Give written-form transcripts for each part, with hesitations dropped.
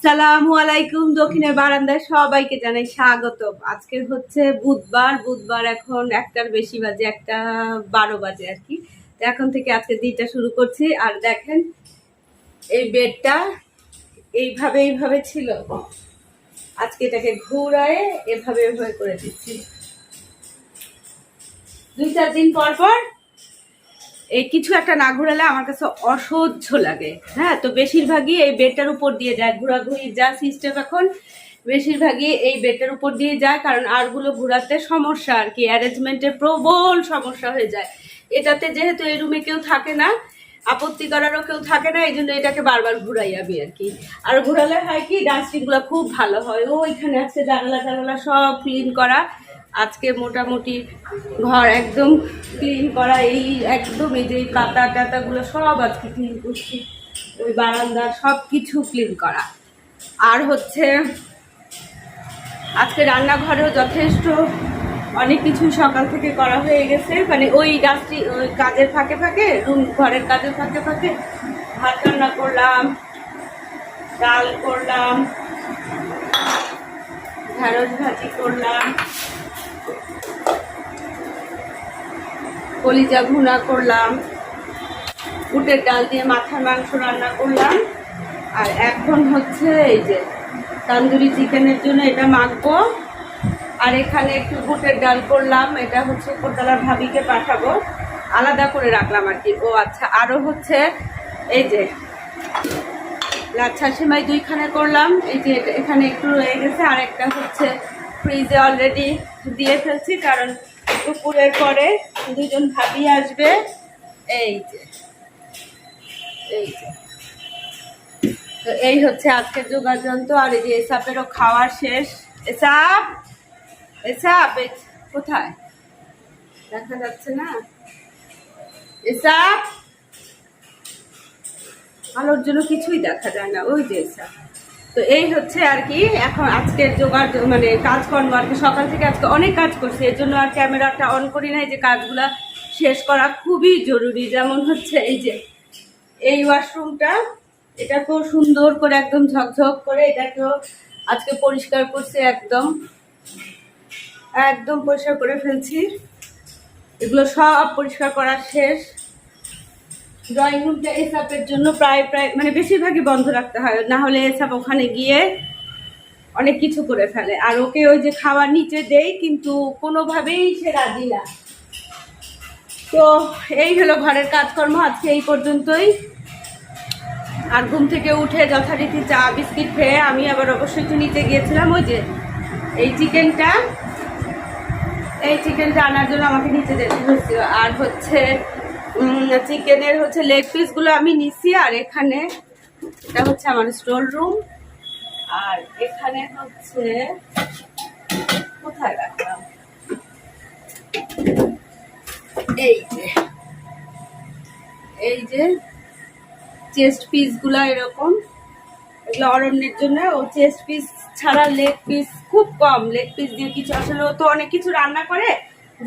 আসসালামু আলাইকুম। দক্ষিণের বারান্দায় সবাইকে জানাই স্বাগত। আজকে হচ্ছে বুধবার এখন 1টার বেশি বাজে, 1:12 বাজে আর কি। এখন থেকে আজকে দিনটা শুরু করছি। আর দেখেন এই বেডটা এইভাবে ছিল, আজকে এটাকে ঘুরায় এভাবে করে দিচ্ছি। 2-4 দিন পর এই কিছু একটা না ঘোরালে আমার কাছে অসহ্য লাগে। হ্যাঁ, তো বেশিরভাগই এই বেডটার উপর দিয়ে যায়, ঘোরাঘুরি যা সিস্টেম এখন বেশিরভাগই এই বেডটার উপর দিয়ে যায়, কারণ আরগুলো ঘোরাতে সমস্যা আর কি, অ্যারেঞ্জমেন্টের প্রবল সমস্যা হয়ে যায়। এটাতে যেহেতু এই রুমে কেউ থাকে না, আপত্তি করারও কেউ থাকে না, এই জন্য এটাকে বারবার ঘুরাই আমি আর কি। আর ঘোরালে হয় কি, ডাস্টিংগুলো খুব ভালো হয়। ওইখানে আছে জানালা সব ক্লিন করা। আজকে মোটামুটি ঘর একদম ক্লিন করা, এই একদম এই যে পাতা টাতাগুলো সব আজকে ক্লিন করছি, ওই বারান্দার সব কিছু ক্লিন করা। আর হচ্ছে আজকে রান্নাঘরেও যথেষ্ট অনেক কিছু সকাল থেকে করা হয়ে গেছে, মানে ওই কাজের ফাঁকে ঘরের কাজের ফাঁকে ভাত রান্না করলাম, ডাল করলাম, ঢেঁড়স ভাজি করলাম, কলিজা ভুনা করলাম, বুটের ডাল দিয়ে মাথার মাংস রান্না করলাম। আর এখন হচ্ছে এই যে তান্দুরি চিকেনের জন্য এটা মাখবো। আর এখানে একটু বুটের ডাল করলাম, এটা হচ্ছে উপরতলার ভাবিকে পাঠাবো, আলাদা করে রাখলাম আর কি। ও আচ্ছা, আরও হচ্ছে এই যে লাচ্ছা সেমাই 2খানে করলাম, এই যে এখানে একটু রয়ে গেছে। আর একটা হচ্ছে ফ্রিজে অলরেডি দিয়ে ফেলছি, কারণ দুপুরের পরে 2জন ভাবি আসবে। এই যে তো এই হচ্ছে আজকের যোগাযন্ত্র। আর এই যে এসাপেরও খাওয়া শেষ। এসাপ কোথায় দেখা যাচ্ছে না? এসাপ, আলোর জন্য কিছুই দেখা যায় না। ওই যে এসাপ। তো এই হচ্ছে আর কি এখন আজকের জোগাড়, মানে কাজকর্ম আর কি। সকাল থেকে আজকে অনেক কাজ করছি, এর জন্য আর ক্যামেরাটা অন করি নাই। যে কাজগুলা শেষ করা খুবই জরুরি। যেমন হচ্ছে এই যে এই ওয়াশরুমটা, এটাকেও সুন্দর করে একদম ঝকঝক করে এটাকেও আজকে পরিষ্কার করছি, একদম পরিষ্কার করে ফেলছি। এগুলো সব পরিষ্কার করা শেষ। ড্রয়িং রুমটা এসাপের জন্য প্রায় মানে বেশিরভাগই বন্ধ রাখতে হয়, না হলে এসাপ ওখানে গিয়ে অনেক কিছু করে ফেলে। আর ওকে ওই যে খাবার নিচে দেই, কিন্তু কোনোভাবেই সে রাজি না। তো এই হলো ঘরের কাজকর্ম আজকে এই পর্যন্তই। আর ঘুম থেকে উঠে যথারীতি চা বিস্কিট খেয়ে আমি আবার অবশ্যই একটু নিচে গিয়েছিলাম। ওই যে এই চিকেনটা আনার জন্য আমাকে নিচে যেতে হয়েছিল। আর হচ্ছে চিকেনের হচ্ছে লেগ পিসগুলো আমি নিচ্ছি। আর এখানে এটা হচ্ছে আমার স্টোর রুম। আর এখানে হচ্ছে কোথায় রাখলাম, এই যে চেস্ট পিসগুলো এরকম, এগুলো অরণ্যের জন্য। ও চেস্ট পিস ছাড়া লেগ পিস খুব কম, লেগ পিস দিয়ে কিছু, আসলে ও তো অনেক কিছু রান্না করে,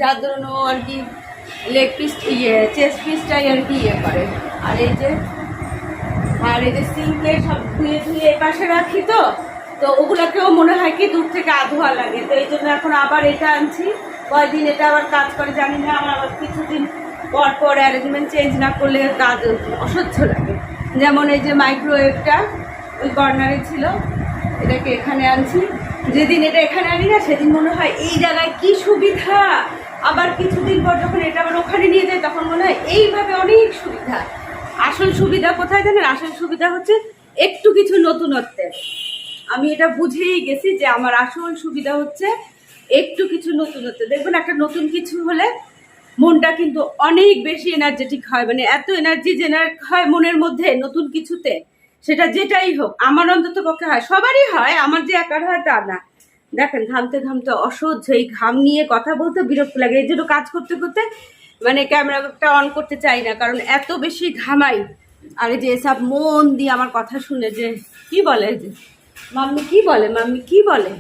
যার ধরুন ও আর কি লেগ পিস চেস্ট পিসটাই আর কি করে। আর এই যে সিঙ্কে সব ধুয়ে এই পাশে রাখি, তো ওগুলোকেও মনে হয় কি দূর থেকে আধোয়া লাগে। তো এই জন্য এখন আবার এটা আনছি। কয়দিন এটা আবার কাজ করে জানি না, আমার আবার কিছুদিন পর অ্যারেঞ্জমেন্ট চেঞ্জ না করলে কাজ অসহ্য লাগে। যেমন এই যে মাইক্রোওয়েভটা ওই কর্নারে ছিল, এটাকে এখানে আনছি। যেদিন এটা এখানে আনি না, সেদিন মনে হয় এই জায়গায় কি সুবিধা। আবার কিছুদিন পর যখন এটা আবার ওখানে নিয়ে যায়, তখন মনে হয় এইভাবে অনেক সুবিধা। আসল সুবিধা কোথায় জানেন? আসল সুবিধা হচ্ছে একটু কিছু নতুনত্বের। আমি এটা বুঝেই গেছি যে আমার আসল সুবিধা হচ্ছে একটু কিছু নতুনত্ব। দেখবেন একটা নতুন কিছু হলে মনটা কিন্তু অনেক বেশি এনার্জেটিক হয়, মানে এত এনার্জি জেনারেট হয় মনের মধ্যে নতুন কিছুতে, সেটা যেটাই হোক। আমার অন্তত পক্ষে হয়, সবারই হয়, আমার যে একার হয় তা না। দেখেন ঘামতে অসহ্য, এই ঘাম নিয়ে কথা বলতে বিরক্ত লাগে। এই জন্য কাজ করতে মানে ক্যামেরাটা অন করতে চাই না, কারণ এত বেশি ঘামাই। আর এই যে এসব মন দিয়ে আমার কথা শুনে যে কি বলে, যে মাম্মি কি বলে।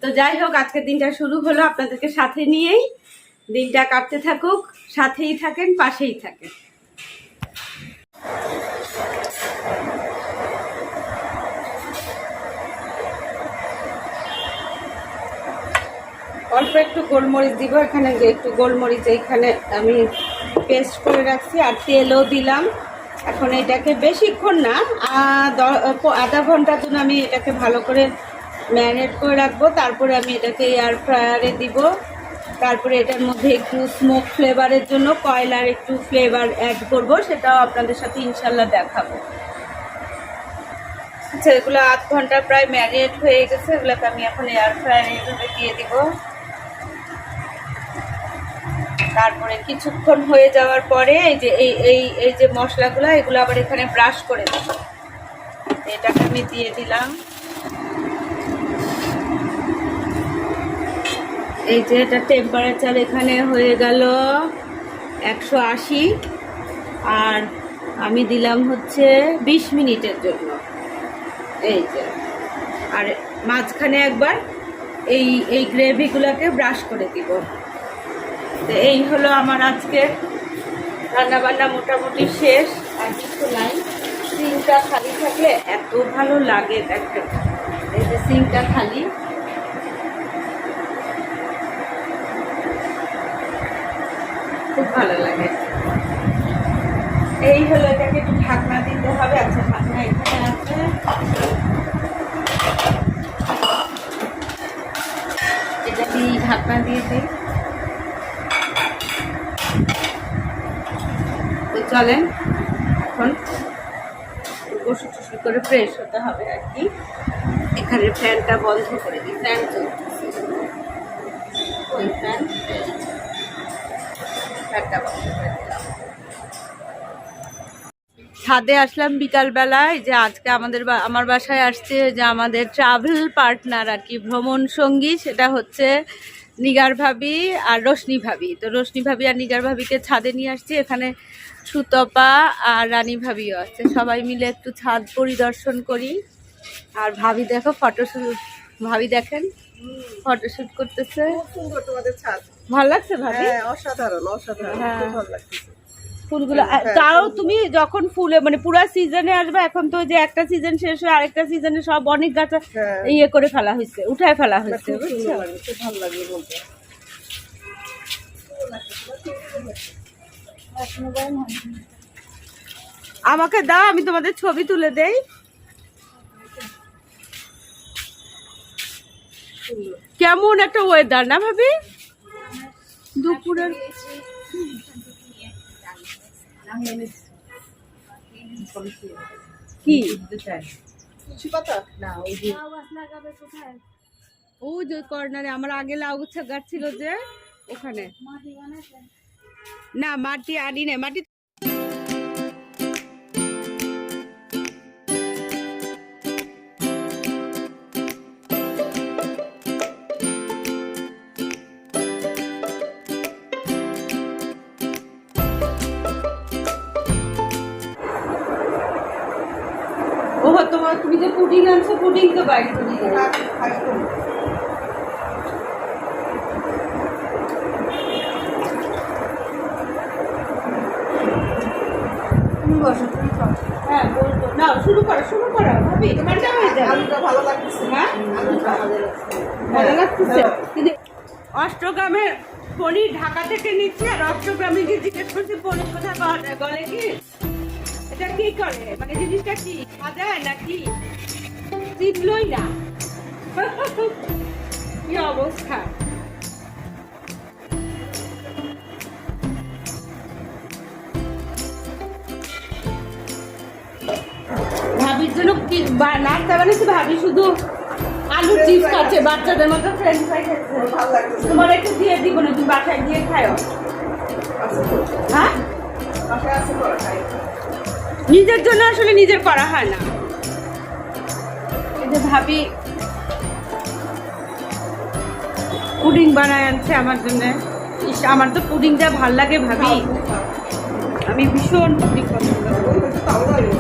তো যাই হোক, আজকের দিনটা শুরু হলো আপনাদেরকে সাথে নিয়েই। দিনটা কাটতে থাকুক, সাথেই থাকেন, পাশেই থাকেন। অল্প একটু গোলমরিচ দিব এখানে, যে একটু গোলমরিচ এইখানে আমি পেস্ট করে রাখছি, আর তেলও দিলাম। এখন এটাকে বেশিক্ষণ না, আধা ঘন্টার জন্য আমি এটাকে ভালো করে ম্যারিনেট করে রাখবো। তারপরে আমি এটাকে এয়ার ফ্রায়ারে দিব। তারপরে এটার মধ্যে একটু স্মোক ফ্লেভারের জন্য কয়লার একটু ফ্লেভার অ্যাড করব, সেটাও আপনাদের সাথে ইনশাল্লাহ দেখাবো। আচ্ছা, এগুলো আধ ঘন্টা প্রায় ম্যারিনেট হয়ে গেছে, এগুলোকে আমি এখন এয়ার ফ্রায়ারে এভাবে দিয়ে দিব। তারপরে কিছুক্ষণ হয়ে যাওয়ার পরে এই যে এই যে মশলাগুলো, এগুলো আবার এখানে ব্রাশ করে দেব। এটাকে আমি দিয়ে দিলাম। এই যে এটা টেম্পারেচার এখানে হয়ে গেল 180, আর আমি দিলাম হচ্ছে 20 মিনিটের জন্য। এই যে, আর মাঝখানে একবার এই গ্রেভিগুলোকে ব্রাশ করে দিব। তো এই হলো আমার আজকে রান্নাবান্না মোটামুটি শেষ, আর কিছু নাই। সিঙ্কটা খালি থাকলে এত ভালো লাগে দেখতে। এই যে সিঙ্কটা খালি, খুব ভালো লাগে। এই হলো, এটাকে একটু ঢাকনা দিতে হবে। আচ্ছা, ঢাকনা এখানে আছে, এটা দিয়ে ঢাকনা দিয়ে দিই। তো চলেন এখন গোসল টোসল করে ফ্রেশ হতে হবে আর কি। এখানে ফ্যানটা বন্ধ করে দিই, ফ্যান চলতেছে, ওই ফ্যানটা বন্ধ করে দিলাম। ছাদে আসলাম বিকালবেলায়, যে আজকে আমার বাসায় আসছে যে আমাদের ট্রাভেল পার্টনার আর কি, ভ্রমণ সঙ্গী, সেটা হচ্ছে নিগার ভাবি আর রোশনি ভাবি। তো রোশনি ভাবি আর নিগার ভাবিকে ছাদে নিয়ে আসছি। এখানে সুতপা আর রানী ভাবিও আছে, সবাই মিলে একটু ছাদ পরিদর্শন করি। আর ভাবি দেখো ফটোশ্যুট, ভাবি দেখেন ফটোশ্যুট করতেছে। সুন্দর তোমাদের ছাদ, ভালো লাগছে ভাবি? অসাধারণ অসাধারণ, খুব ভালো লাগছে ফুলগুলো। তাও তুমি যখন ফুলে মানে পুরা সিজনে আসবে, এখন তো যে একটা সিজন শেষ হয়ে আরেকটা সিজনে সব অনেক গাছ ইয়ে করে ফেলা হয়েছে, উঠায় ফেলা হয়েছে, বুঝছো? খুব ভালো লাগে বলতে। আমাকে দাও, আমি তোমাদের ছবি তুলে দেই। কেমন একটা ওয়েদার না ভাবি দুপুরের? কি ও যে কর্নারে আমার আগে লাউ গাছ ছিল, যে ওখানে না মাটি আনি না, মাটি তোমার, তুমি যে পুডিং আনছো, পুডিং তো বাইরে করে দিও। তুমি বসো, তুমি খাও। হ্যাঁ বলবো, না শুরু করো ভাবি, তোমারটা হয়ে যাবে। আলুটা ভালো লাগছে, হ্যাঁ আলুটা ভালো লাগছে। কিন্তু অষ্টগ্রামের পনির ঢাকা থেকে নিচ্ছি, আর অষ্টগ্রামে গিয়ে জিজ্ঞেস করছি পনির কোথায় পাওয়া যায়, বলে কি এটা কি করে, মানে জিনিসটা কি সাজায় নাকি চিনলই না। কি অবস্থা। ভাবির জন্য কি নাস্তা বানিয়েছি, ভাবি শুধু আলু চিপস খাচ্ছে, বাচ্চাদের মতো ফ্রেঞ্চ ফ্রাই খাচ্ছে। ভালো লাগছে। তোমার একটু দিয়ে দিব না, তুমি বাসায় গিয়ে খাও। হ্যাঁ, নিজের জন্য আসলে নিজের করা হয় না। এই যে ভাবি পুডিং বানায় আনছে আমার জন্য। আমার তো পুডিংটা ভাল লাগে ভাবি, আমি ভীষণ পুডিং পছন্দ করি।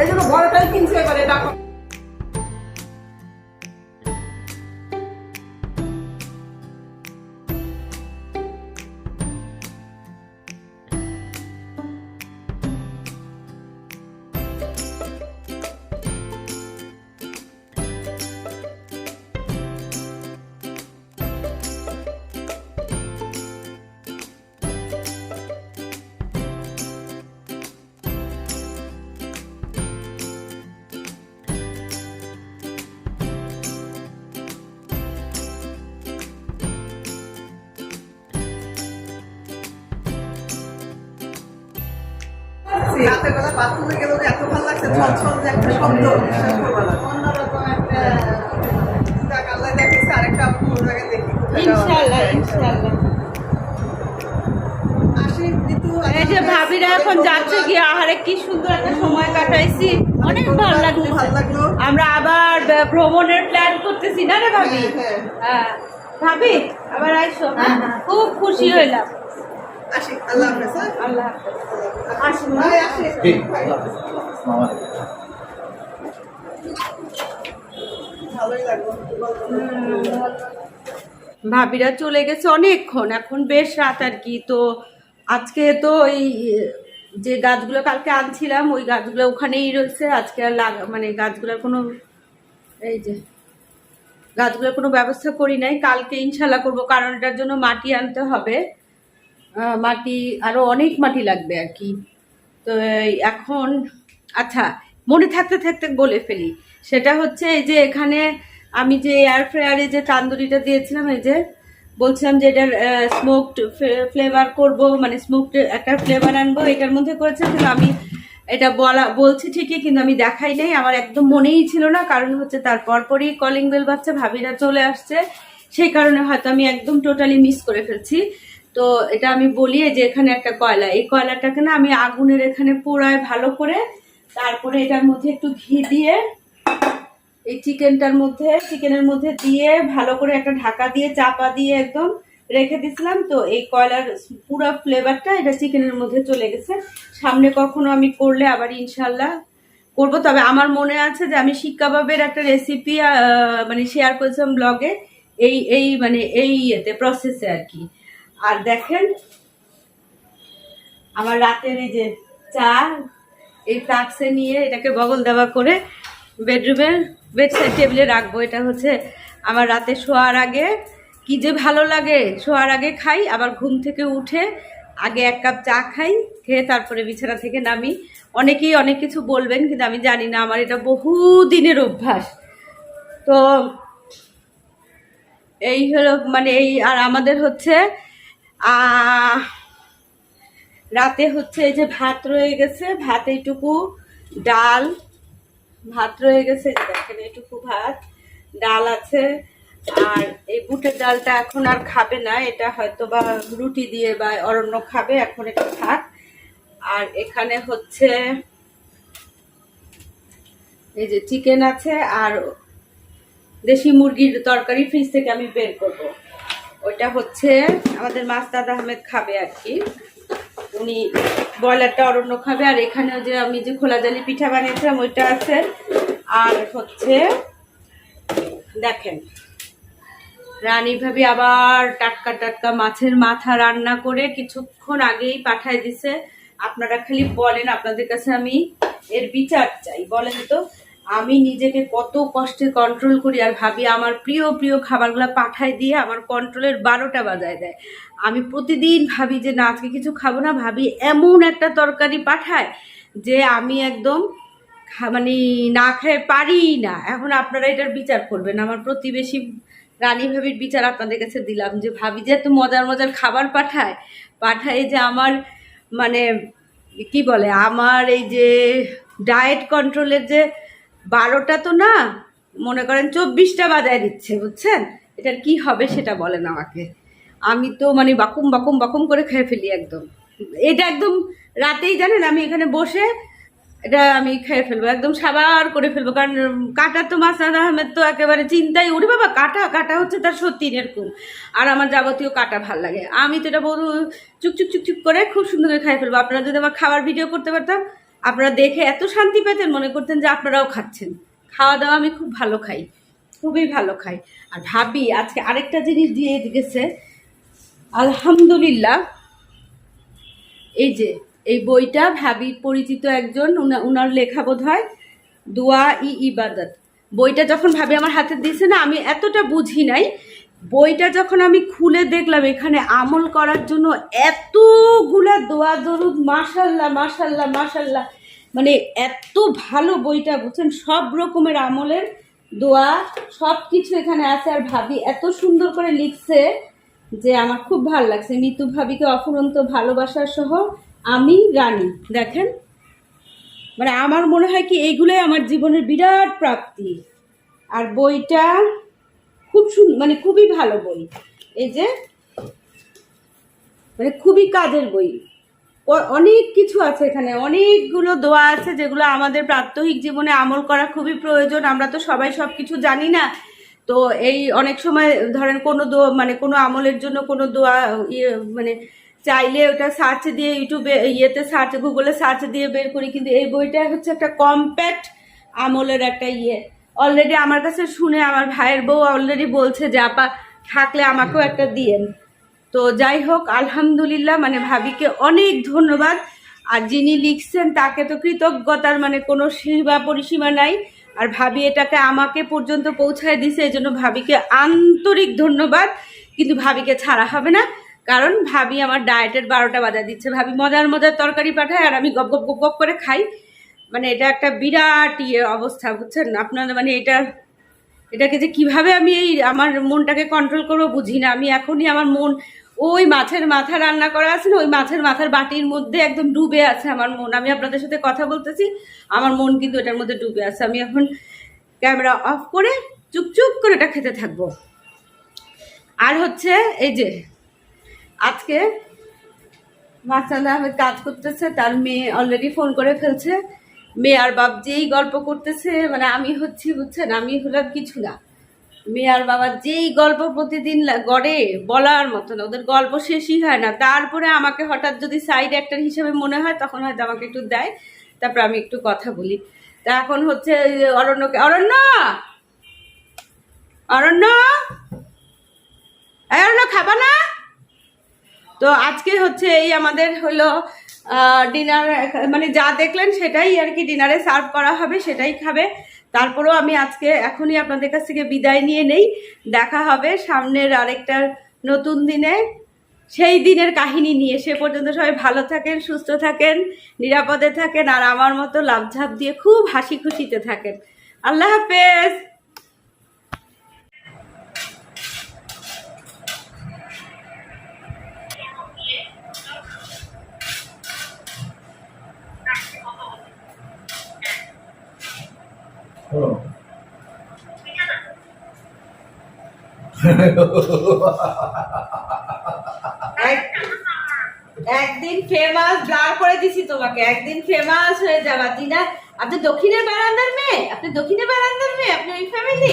এই জন্য বড়টাই কিনছে এবারে টাকা। রাতের বেলা বাথরুমে গেলেও এত ভালো লাগছে, ছল যে একটা শব্দ, বিশ্বাস করবে না। অন্যরকম একটা যাক, আল্লাহ দেখেছে, আরেকটা আপু ওর আগে দেখি কোথায় যাওয়া ইনশাআল্লাহ যায়। ইনশাআল্লাহ। আসি ঋতু, এই যে ভাবিরা এখন যাচ্ছে কি আহারে কি সুন্দর একটা সময় কাটাইছি, অনেক ভালো খুব লাগছে। ভালো লাগলো। আমরা আবার ভ্রমণের প্ল্যান করতেছি না রে ভাবি? হ্যাঁ, হ্যাঁ ভাবি আবার আইসো, হ্যাঁ খুব খুশি হইলাম। আসি, আল্লাহ হাফেজ। হ্যাঁ? আল্লাহ হাফেজ। আসি ভাই, আসি। ঠিক ভাই। ভালোই লাগলো। ভাবিরা চলে গেছে অনেকক্ষণ, এখন বেশ রাত আর কি। তো আজকে তো ওই যে গাছগুলো কালকে আনছিলাম ওই গাছগুলো ওখানেই রয়েছে। আজকে আর মানে গাছগুলোর কোনো এই যে গাছগুলোর কোনো ব্যবস্থা করি নাই, কালকে ইনশাল্লাহ করব, কারণ এটার জন্য মাটি আনতে হবে। মাটি আরো অনেক মাটি লাগবে আর কি। তো এখন আচ্ছা, মনে থাকতে থাকতে বলে ফেলি, সেটা হচ্ছে এই যে এখানে আমি যে এয়ার ফ্রায়ারে যে তান্দুরিটা দিয়েছিলাম, এই যে বলছিলাম যে এটার স্মোকড ফ্লেভার করব, মানে স্মোকড একটা ফ্লেভার আনবো, এটার মধ্যে করেছে। কিন্তু আমি এটা বলছি ঠিকই, কিন্তু আমি দেখাই নাই, আমার একদম মনেই ছিল না। কারণ হচ্ছে তার পরপরই কলিং বেল বাজছে, ভাবিরা চলে আসছে, সেই কারণে হয়তো আমি একদম টোটালি মিস করে ফেলছি। তো এটা আমি বলি যে এখানে একটা কয়লা, এই কয়লাটাকে না আমি আগুনের এখানে পোড়ায় ভালো করে, তারপরে এটার মধ্যে একটু ঘি দিয়ে এই চিকেনের মধ্যে দিয়ে ভালো করে একটা ঢাকা দিয়ে চাপা দিয়ে একদম রেখে দিছিলাম। তো এই কয়লার পুরো ফ্লেভারটা এটা চিকেনের মধ্যে চলে গেছে। সামনে কখনো আমি করলে আবার ইনশাল্লাহ করব। তবে আমার মনে আছে যে আমি শিক কাবাবের একটা রেসিপি মানে শেয়ার করেছিলাম ব্লগে, এই মানে এই ইয়েতে প্রসেসে আর কি। আর দেখেন আমার রাতের এই যে চা, এই ফ্লাক্সে নিয়ে এটাকে বগল দেওয়া করে বেডরুমের বেডসাইড টেবিলে রাখবো। এটা হচ্ছে আমার রাতে শোয়ার আগে কি যে ভালো লাগে, শোয়ার আগে খাই, আবার ঘুম থেকে উঠে আগে এক কাপ চা খাই, খেয়ে তারপরে বিছানা থেকে নামি। অনেকেই অনেক কিছু বলবেন, কিন্তু আমি জানি না, আমার এটা বহু দিনের অভ্যাস। তো এই হলো মানে এই। আর আমাদের হচ্ছে রাতে হচ্ছে এই যে ভাত রয়ে গেছে, ভাত এইটুকু, ডাল ভাত রয়ে গেছে, দেখেন এইটুকু ভাত, ডাল আছে। আর এই বুটের ডালটা এখন আর খাবে না, এটা হয়তো বা রুটি দিয়ে বা অরণ্য খাবে, এখন এটা থাক। আর এখানে হচ্ছে এই যে চিকেন আছে, আর দেশি মুরগির তরকারি ফ্রিজ থেকে আমি বের করব। ওইটা হচ্ছে আমাদের মাস্তাদ আহমেদ খাবে আর কি, উনি ব্রয়লারটা অরণ্য খাবে। আর এখানেও যে আমি যে খোলা জালি পিঠা বানিয়েছিলাম ওইটা আছে। আর হচ্ছে দেখেন রানী ভাবি আবার টাটকা টাটকা মাছের মাথা রান্না করে কিছুক্ষণ আগেই পাঠায় দিছে। আপনারা খালি বলেন, আপনাদের কাছে আমি এর বিচার চাই। বলেন তো আমি নিজেকে কত কষ্টে কন্ট্রোল করি, আর ভাবি আমার প্রিয় প্রিয় খাবারগুলো পাঠায় দিয়ে আমার কন্ট্রোলের 12টা বাজায় দেয়। আমি প্রতিদিন ভাবি যে না আজকে কিছু খাবো না, ভাবি এমন একটা তরকারি পাঠায় যে আমি একদম মানে না খেয়ে পারি না। এখন আপনারা এটার বিচার করবেন। আমার প্রতিবেশী রানী ভাবির বিচার আপনাদের কাছে দিলাম, যে ভাবি যে এত মজার মজার খাবার পাঠায় যে আমার মানে কি বলে, আমার এই যে ডায়েট কন্ট্রোলের যে 12টা তো না, মনে করেন 24টা বাজায় দিচ্ছে, বুঝছেন? এটার কি হবে সেটা বলেন আমাকে। আমি তো মানে বাকুম বাকুম বাকুম করে খেয়ে ফেলি একদম। এটা একদম রাতেই জানেন আমি এখানে বসে এটা আমি খেয়ে ফেলবো, একদম সাবার করে ফেলবো। কারণ কাটা তো মাসুদ আহমেদ তো একেবারে চিন্তাই, উঠে বাবা কাটা কাটা হচ্ছে তার সত্যি এরকম। আর আমার যাবতীয় কাটা ভাল লাগে, আমি তো এটা বড় চুকচুক চুকচুক করে খুব সুন্দর করে খাই ফেলবো। আপনারা যদি আমার খাবার ভিডিও করতে পারতাম, আপনারা দেখে এত শান্তি পেতেন, মনে করতেন যে আপনারাও খাচ্ছেন। খাওয়া দাওয়া আমি খুব ভালো খাই, খুবই ভালো খাই। আর ভাবি আজকে আরেকটা জিনিস দিয়ে গেছে, আলহামদুলিল্লাহ। এই যে এই বইটা ভাবি পরিচিত একজন, উনার লেখা বোধ হয়, দোয়া ই ইবাদত। বইটা যখন ভাবি আমার হাতে দিয়েছে না, আমি এতটা বুঝি নাই। বইটা যখন আমি খুলে দেখলাম এখানে আমল করার জন্য এতগুলা দোয়া দরুদ, মাশাল্লাহ মাশাল্লাহ মাশাল্লাহ, মানে এত ভালো বইটা, বুঝছেন, সব রকমের আমলের দোয়া সব কিছু এখানে আছে। আর ভাবি এত সুন্দর করে লিখছে যে আমার খুব ভালো লাগছে। মিতু ভাবিকে অফুরন্ত ভালোবাসা সহ, আমি রানী। দেখেন, মানে আমার মনে হয় কি এইগুলোই আমার জীবনের বিরাট প্রাপ্তি। আর বইটা খুব মানে খুবই ভালো বই। এই যে মানে খুবই কাজের বই, অনেক কিছু আছে এখানে, অনেকগুলো দোয়া আছে যেগুলো আমাদের প্রাত্যহিক জীবনে আমল করা খুবই প্রয়োজন। আমরা তো সবাই সব কিছু জানি না, তো এই অনেক সময় ধরেন কোনো দোয়া, মানে কোনো আমলের জন্য কোনো দোয়া মানে চাইলে ওটা সার্চ দিয়ে ইউটিউবে সার্চ, গুগলে সার্চ দিয়ে বের করি, কিন্তু এই বইটা হচ্ছে একটা কম্প্যাক্ট আমলের একটা অলরেডি আমার কাছে শুনে আমার ভাইয়ের বউ অলরেডি বলছে যে আপা থাকলে আমাকেও একটা দিয়েন। তো যাই হোক, আলহামদুলিল্লাহ, মানে ভাবিকে অনেক ধন্যবাদ। আর যিনি লিখছেন তাকে তো কৃতজ্ঞতার মানে কোনো সীমা পরিসীমা নাই। আর ভাবি এটাকে আমাকে পর্যন্ত পৌঁছায় দিছে, এই জন্য ভাবিকে আন্তরিক ধন্যবাদ। কিন্তু ভাবিকে ছাড়া হবে না, কারণ ভাবি আমার ডায়েটের 12টা বাজা দিচ্ছে। ভাবি মজার মজার তরকারি পাঠায় আর আমি গপ গপ গপ গপ করে খাই। মানে এটা একটা বিরাট অবস্থা, বুঝছেন আপনারা। মানে এটাকে যে কিভাবে আমি এই আমার মনটাকে কন্ট্রোল করবো বুঝি না। আমি এখনই আমার মন ওই মাছের মাথা রান্না করা আছে না, ওই মাছের মাথার বাটির মধ্যে একদম ডুবে আছে আমার মন। আমি আপনাদের সাথে কথা বলতেছি, আমার মন কিন্তু এটার মধ্যে ডুবে আছে। আমি এখন ক্যামেরা অফ করে চুপচুপ করে এটা খেতে থাকবো। আর হচ্ছে এই যে আজকে মাসাল্লাহ আহমেদ কাজ করতেছে, তার মেয়ে অলরেডি ফোন করে ফেলছে। মেয়ে আর বাপ যেই গল্প করতেছে, মানে আমি হচ্ছি, বুঝছেন, আমি হলাম কিছু না। মেয়ে আর বাবা যেই গল্প প্রতিদিন গড়ে, বলার মতো না, ওদের গল্প শেষই হয় না। তারপরে আমাকে হঠাৎ যদি সাইড অ্যাক্টর হিসেবে মনে হয়, তখন হয়তো আমাকে একটু দেয়, তারপর আমি একটু কথা বলি। তা এখন হচ্ছে অরণ্যকে, অরণ্য অরণ্য অরণ্য খাবা না? তো আজকে হচ্ছে এই আমাদের হলো ডিনার, মানে যা দেখলেন সেটাই আর কি ডিনারে সার্ভ করা হবে, সেটাই খাবে। তারপরেও আমি আজকে এখনই আপনাদের কাছ থেকে বিদায় নিয়ে নেই। দেখা হবে সামনের আরেকটা নতুন দিনে, সেই দিনের কাহিনী নিয়ে। সে পর্যন্ত সবাই ভালো থাকেন, সুস্থ থাকেন, নিরাপদে থাকেন, আর আমার মতো লাফঝাপ দিয়ে খুব হাসি খুশিতে থাকেন। আল্লাহ হাফেজ। একদিন ফেমাস দাঁড় করে দিছি তোমাকে, একদিন ফেমাস হয়ে যাবা তিনা। আপনি দক্ষিণের বারান্দার মেয়ে, আপনি দক্ষিণের বারান্দার মেয়ে, আপনি ওই ফ্যামিলি।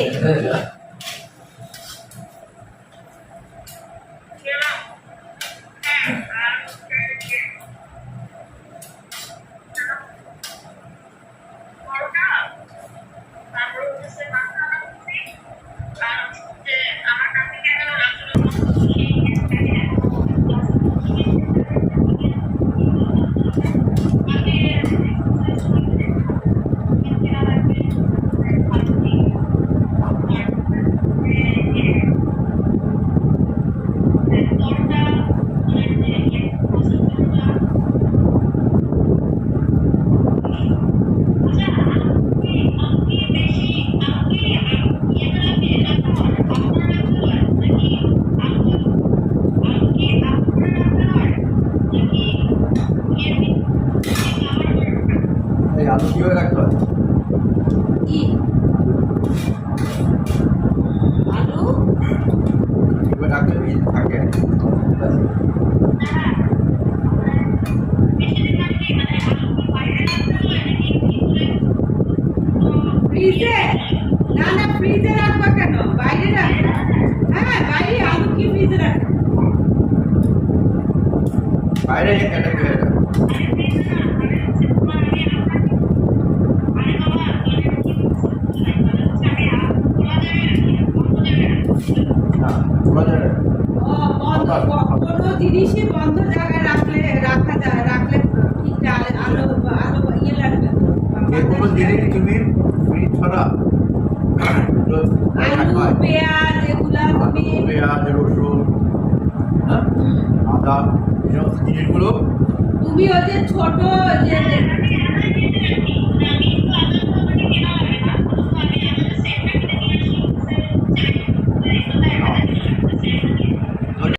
আলু কিভাবে রাখতে হয়? কি আলু কিভাবে রাখলে থাকে? ফ্রিজে? না না, ফ্রিজে রাখবা কেন? বাইরে রাখবা। হ্যাঁ, বাইরে আলু কি ফ্রিজে রাখবা? বাইরে রেখে এটা জিনিসই বন্ধ জায়গায় রাখলে ঠিক আলো আলো ইয়ে লাগবে তো। যে কোনো জিনিস তুমি ফ্রিজ ছাড়া আলু পেঁয়াজ এগুলা তুমি পেঁয়াজ রসুন হ্যাঁ আদা এই সমস্ত জিনিসগুলো তুমি ওই যে ছোট যে